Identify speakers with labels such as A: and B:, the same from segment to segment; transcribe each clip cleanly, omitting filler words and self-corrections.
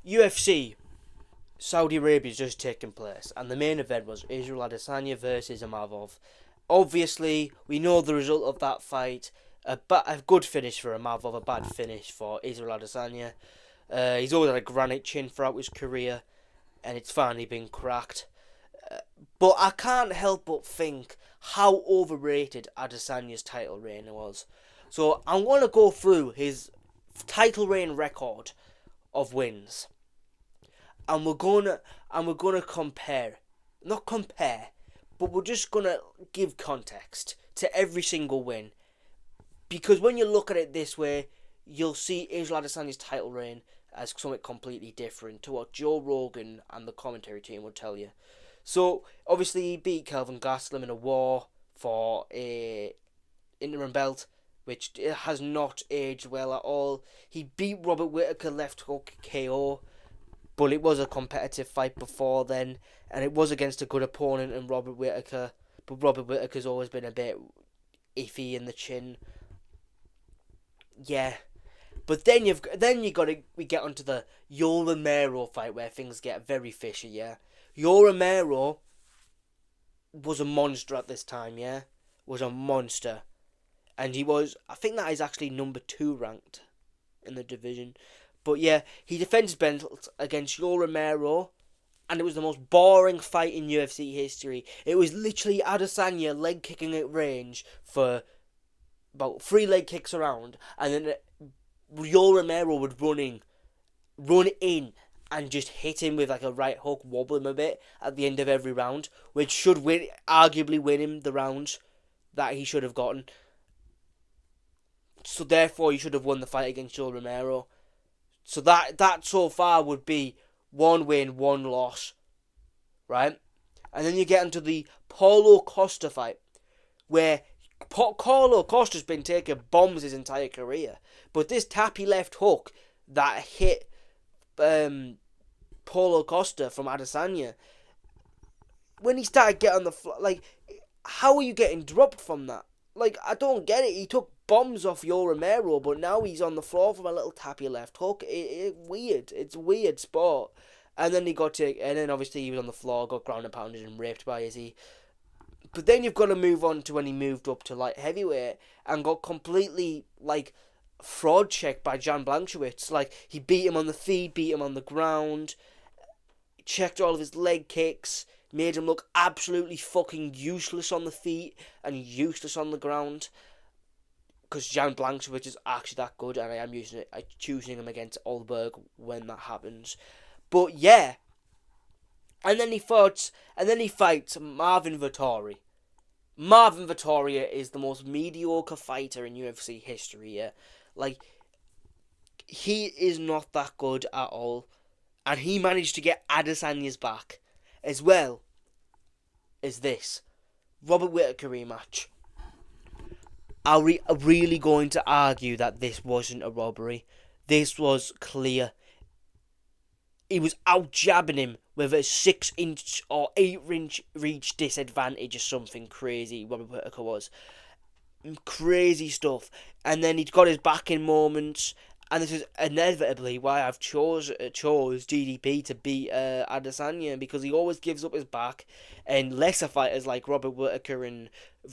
A: UFC Saudi Arabia's just taken place, and the main event was Isreal Adesanya versus Imavov. Obviously, we know the result of that fight. A good finish for Imavov, a bad finish for Isreal Adesanya. He's always had a granite chin throughout his career, and it's finally been cracked. But I can't help but think how overrated Adesanya's title reign was. So I'm going to go through his title reign record of wins, and we're gonna compare, not compare, but we're just gonna give context to every single win, because when you look at it this way, you'll see Israel Adesanya's title reign as something completely different to what Joe Rogan and the commentary team would tell you. So obviously he beat Kelvin Gastelum in a war for a interim belt, which has not aged well at all. He beat Robert Whittaker left hook KO, but it was a competitive fight before then, and it was against a good opponent in Robert Whittaker. But Robert Whittaker's always been a bit iffy in the chin. Yeah, but then we get onto the Yoel Romero fight where things get very fishy. Yeah, Yoel Romero was a monster at this time. Yeah, was a monster, and he was. I think that is actually number 2 ranked in the division. But yeah, he defends belt against Yoel Romero, and it was the most boring fight in UFC history. It was literally Adesanya leg kicking at range for about 3 leg kicks around, and then Yoel Romero would run in, and just hit him with like a right hook, wobble him a bit at the end of every round, which should arguably win him the rounds that he should have gotten. So therefore, he should have won the fight against Yoel Romero. So that so far would be 1 win, 1 loss, right? And then you get into the Paulo Costa fight, where Paulo Costa's been taking bombs his entire career, but this tappy left hook that hit Paulo Costa from Adesanya, when he started getting on the floor, like, how are you getting dropped from that? Like, I don't get it. He took bombs off Yoel Romero, but now he's on the floor from a little tappy left hook. Weird. It's a weird sport. And then and then obviously he was on the floor, got ground and pounded and raped by Izzy. But then you've got to move on to when he moved up to light heavyweight and got completely, like, fraud checked by Jan Blachowicz. Like, he beat him on the feet, beat him on the ground, checked all of his leg kicks, made him look absolutely fucking useless on the feet and useless on the ground. Because Jan Blachowicz is actually that good, and I am choosing him against Olberg when that happens. But yeah, and then he fights Marvin Vettori. Marvin Vettori is the most mediocre fighter in UFC history. Yeah, like, he is not that good at all, and he managed to get Adesanya's back, as well as this Robert Whittaker rematch. Are we really going to argue that this wasn't a robbery? This was clear. He was out jabbing him with a 6-inch or 8-inch reach disadvantage or something crazy. Robert Whittaker was. Crazy stuff. And then he'd got his back in moments. And this is inevitably why I've chose DDP to beat Adesanya, because he always gives up his back, and lesser fighters like Robert Whittaker and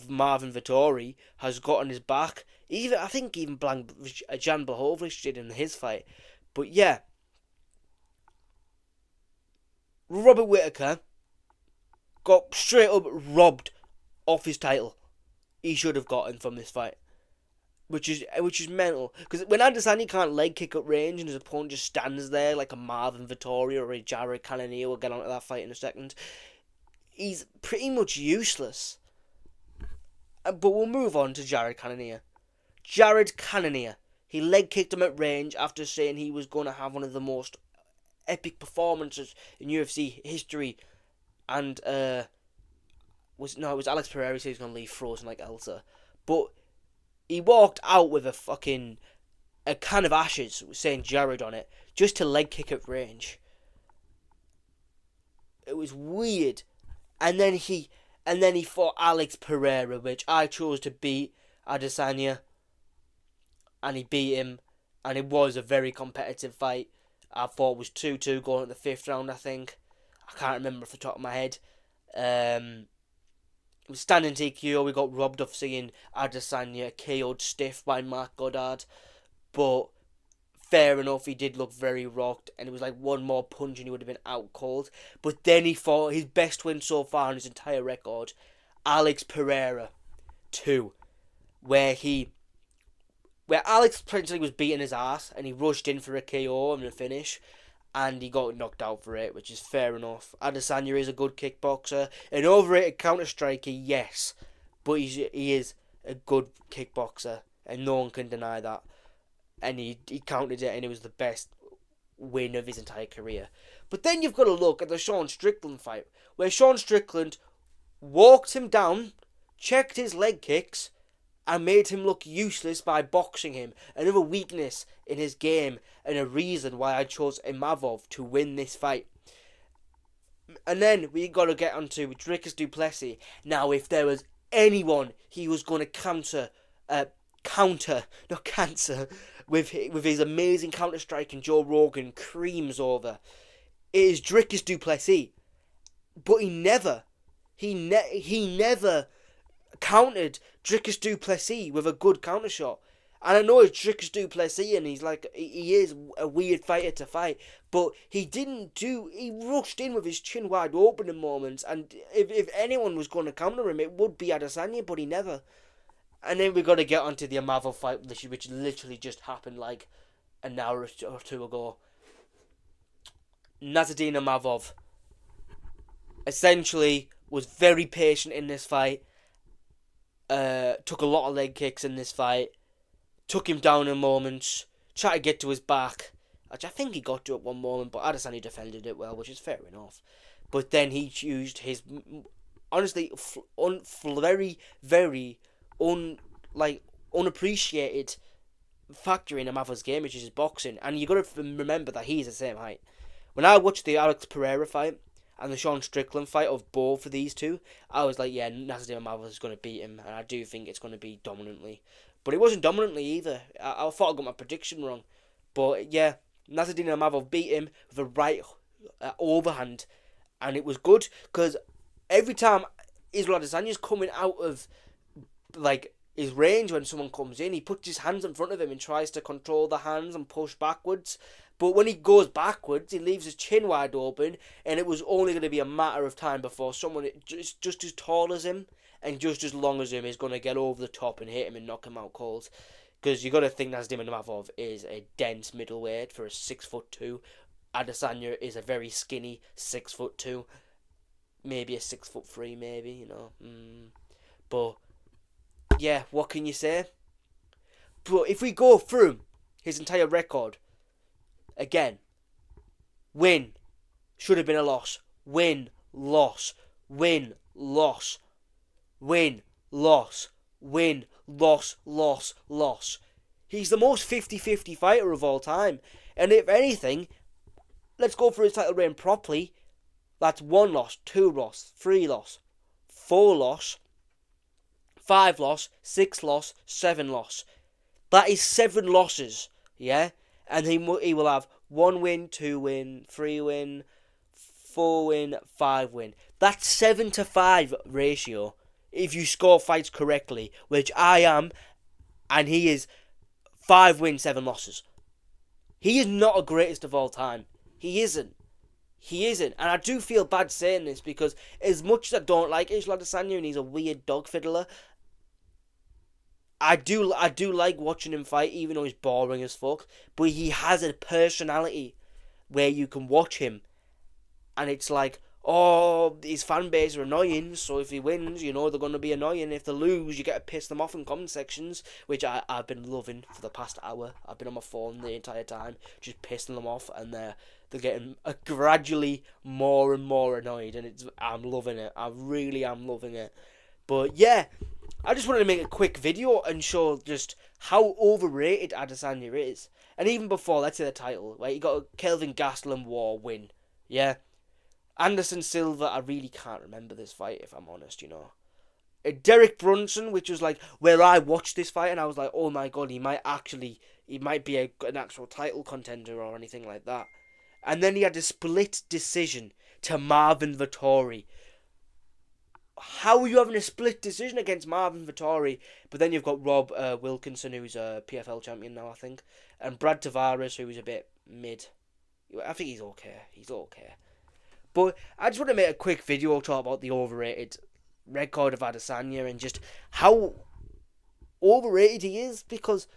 A: Marvin Vettori has gotten his back. I think even Jan Blachowicz did in his fight. But yeah, Robert Whittaker got straight up robbed off his title. He should have gotten from this fight. Which is mental, because when Adesanya can't leg kick at range and his opponent just stands there like a Marvin Vettori or a Jared Cannonier, we'll get onto that fight in a second, he's pretty much useless. But we'll move on to Jared Cannonier. Jared Cannonier, he leg kicked him at range after saying he was going to have one of the most epic performances in UFC history, and it was Alex Pereira who said he was going to leave frozen like Elsa, but he walked out with a can of ashes saying Jared on it, just to leg kick at range. It was weird. And then he fought Alex Pereira, which I chose to beat Adesanya, and he beat him, and it was a very competitive fight. I thought was 2-2 going to the 5th round, I think. I can't remember off the top of my head. It was standing TKO. We got robbed of seeing Adesanya KO'd stiff by Mark Goddard. But fair enough, he did look very rocked, and it was like one more punch and he would have been out cold. But then he fought his best win so far on his entire record, Alex Pereira 2, where Alex potentially was beating his ass and he rushed in for a KO and a finish, and he got knocked out for it, which is fair enough. Adesanya is a good kickboxer, an overrated counter striker, yes, but he is a good kickboxer, and no one can deny that. And he counted it, and it was the best win of his entire career. But then you've got to look at the Sean Strickland fight, where Sean Strickland walked him down, checked his leg kicks, and made him look useless by boxing him. Another weakness in his game, and a reason why I chose Imavov to win this fight. And then we got to get onto Dricus du Plessis. Now, if there was anyone he was going to counter, with his amazing counter strike and Joe Rogan creams over, it is Dricus du Plessis. But he never countered Dricus du Plessis with a good counter shot. And I know it's Dricus du Plessis, and he is a weird fighter to fight, but he rushed in with his chin wide open in moments, and if anyone was going to counter him, it would be Adesanya, but he never. And then we got to get onto the Imavov fight, which literally just happened like an hour or two ago. Nasruddin Imavov essentially was very patient in this fight. Took a lot of leg kicks in this fight. Took him down in moments. Tried to get to his back, which I think he got to at one moment, but Adesanya defended it well, which is fair enough. But then he used his, honestly, very, very unappreciated factor in Imavov's game, which is his boxing. And you got to remember that he's the same height. When I watched the Alex Pereira fight and the Sean Strickland fight of both of these two, I was like, yeah, Nasruddin Imavov is going to beat him, and I do think it's going to be dominantly. But it wasn't dominantly either. I thought I got my prediction wrong. But yeah, Nasruddin Imavov beat him with a right overhand, and it was good because every time Isreal Adesanya's coming out of like his range when someone comes in, he puts his hands in front of him and tries to control the hands and push backwards. But when he goes backwards, he leaves his chin wide open, and it was only going to be a matter of time before someone just as tall as him and just as long as him is going to get over the top and hit him and knock him out cold. Because you got to think Nasruddin Imavov is a dense middleweight for a 6'2". Adesanya is a very skinny 6'2", maybe a 6'3", maybe, you know. But yeah, what can you say? But if we go through his entire record, again, win, should have been a loss, win, loss, win, loss, win, loss, win, loss, loss, loss. He's the most 50-50 fighter of all time. And if anything, let's go through his title reign properly. That's 1 loss, 2 loss, 3 loss, 4 loss, 5 loss, 6 loss, 7 loss. That is 7 losses, yeah? And he will have 1 win, 2 win, 3 win, 4 win, 5 win. That's 7-5 ratio if you score fights correctly, which I am, and he is 5 wins, 7 losses. He is not a greatest of all time. He isn't. And I do feel bad saying this because as much as I don't like Isreal Adesanya and he's a weird dog fiddler, I do like watching him fight, even though he's boring as fuck. But he has a personality where you can watch him, and it's like, oh, his fan base are annoying, so if he wins, you know, they're going to be annoying. If they lose, you get to piss them off in comment sections, which I've been loving for the past hour. I've been on my phone the entire time, just pissing them off, and they're getting gradually more and more annoyed, and I'm loving it. I really am loving it. But yeah, I just wanted to make a quick video and show just how overrated Adesanya is. And even before, let's say the title, where you got a Kelvin Gastelum War win, yeah? Anderson Silva, I really can't remember this fight, if I'm honest, you know. Derek Brunson, which was like where I watched this fight and I was like, oh my god, he might be an actual title contender or anything like that. And then he had a split decision to Marvin Vettori. How are you having a split decision against Marvin Vettori? But then you've got Rob Wilkinson, who's a PFL champion now, I think, and Brad Tavares, who's a bit mid. I think he's okay. He's okay. But I just want to make a quick video talk about the overrated record of Adesanya and just how overrated he is, because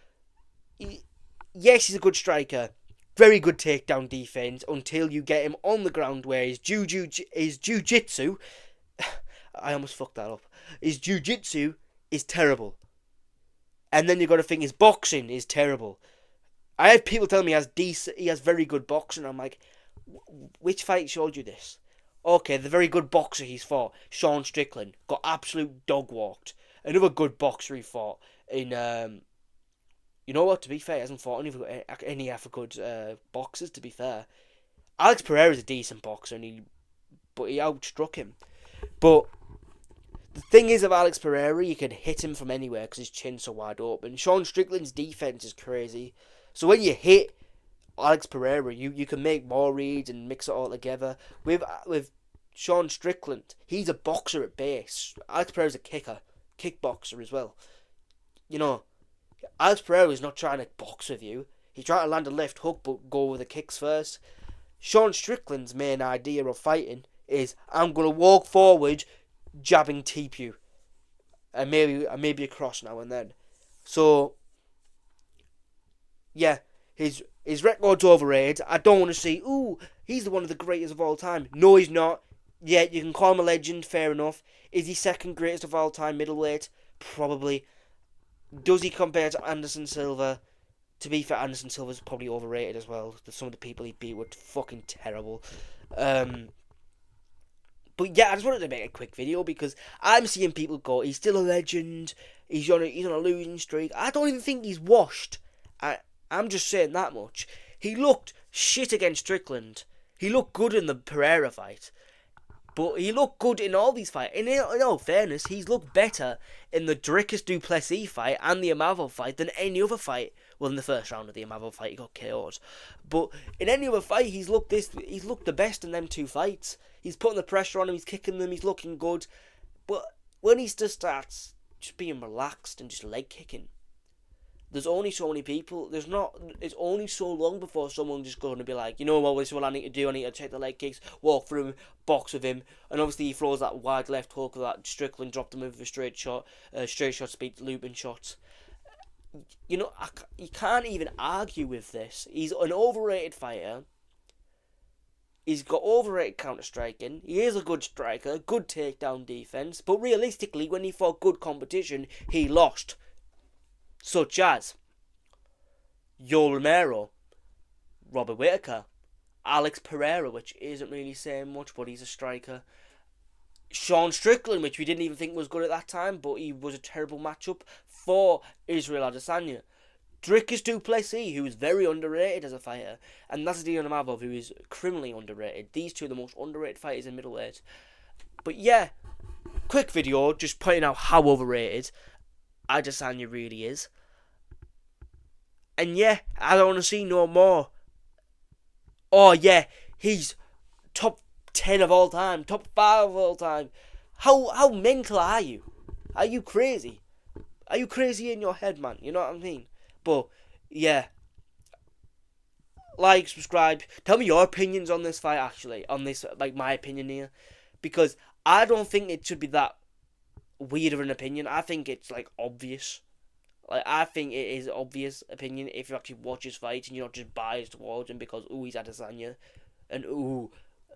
A: yes, he's a good striker, very good takedown defense until you get him on the ground where his jiu-jitsu I almost fucked that up. His jiu-jitsu is terrible. And then you got to think his boxing is terrible. I have people tell me he has very good boxing. I'm like, which fight showed you this? Okay, the very good boxer he's fought, Sean Strickland, got absolute dog walked. Another good boxer he fought in, you know what, to be fair, he hasn't fought any other good boxers, to be fair. Alex Pereira's a decent boxer, but he outstruck him. But the thing is of Alex Pereira, you can hit him from anywhere because his chin's so wide open. Sean Strickland's defense is crazy. So when you hit Alex Pereira, you can make more reads and mix it all together. With Sean Strickland, he's a boxer at base. Alex Pereira's a kickboxer as well. You know, Alex Pereira is not trying to box with you. He's trying to land a left hook but go with the kicks first. Sean Strickland's main idea of fighting is, I'm going to walk forward, jabbing teep you, and maybe a cross now and then. So yeah, his record's overrated. I don't want to say, ooh, he's one of the greatest of all time. No, he's not. Yeah, you can call him a legend, fair enough. Is he second greatest of all time middleweight? Probably. Does he compare to Anderson Silva? To be fair, Anderson Silva's probably overrated as well. Some of the people he beat were fucking terrible. But yeah, I just wanted to make a quick video because I'm seeing people go, he's still a legend, he's on a losing streak. I don't even think he's washed. I'm just saying that much. He looked shit against Strickland. He looked good in the Pereira fight. But he looked good in all these fights. In all fairness, he's looked better in the Dricus du Plessis fight and the Amavo fight than any other fight. Well, in the first round of the Amavo fight, he got KO'd. But in any other fight, he's looked the best in them two fights. He's putting the pressure on him, he's kicking them, he's looking good. But when he just starts just being relaxed and just leg kicking, there's only so many people. It's only so long before someone's just going to be like, you know what, this is what I need to do. I need to take the leg kicks, walk through him, box with him. And obviously he throws that wide left hook that Strickland dropped him with a straight shot speed, looping shots. You know, you can't even argue with this. He's an overrated fighter. He's got overrated counter-striking. He is a good striker, good takedown defense. But realistically, when he fought good competition, he lost. Such as Yoel Romero, Robert Whittaker, Alex Pereira, which isn't really saying much, but he's a striker. Sean Strickland, which we didn't even think was good at that time, but he was a terrible matchup for Isreal Adesanya. Dricus du Plessis, who is very underrated as a fighter, and Nasruddin Imavov, who is criminally underrated. These two are the most underrated fighters in middleweight. But yeah, quick video just pointing out how overrated Adesanya really is. And yeah, I don't want to see no more. Oh yeah, he's top 10 of all time, top 5 of all time. How mental are you? Are you crazy? Are you crazy in your head, man? You know what I mean? But yeah, like, subscribe, tell me your opinions on this fight, actually, on this, like, my opinion here, because I don't think it should be that weird of an opinion. I think it's like obvious. Like, I think it is obvious opinion if you actually watch his fight and you're not just biased towards him because ooh, he's Adesanya and ooh,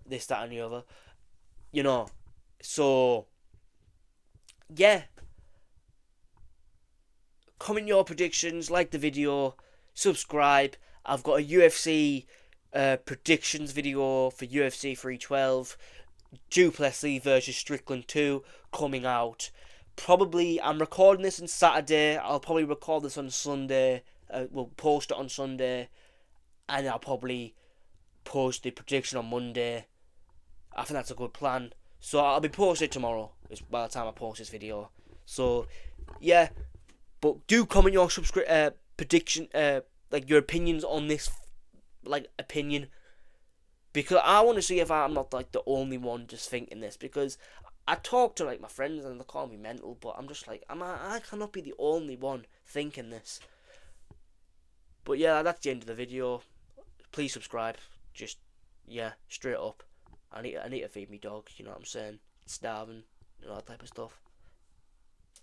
A: this, that and the other. You know. So yeah. Comment your predictions, like the video, subscribe. I've got a UFC predictions video for UFC 312. Du Plessis versus Strickland 2 coming out. Probably, I'm recording this on Saturday. I'll probably record this on Sunday. We'll post it on Sunday. And I'll probably post the prediction on Monday. I think that's a good plan. So I'll be posted tomorrow. Is by the time I post this video. So yeah, but do comment your prediction, like your opinions on this, like opinion, because I want to see if I'm not like the only one just thinking this. Because I talk to like my friends and they call me mental, but I'm just like I cannot be the only one thinking this. But yeah, that's the end of the video. Please subscribe. Just yeah, straight up. I need to feed me dog. You know what I'm saying? It's starving. You know that type of stuff.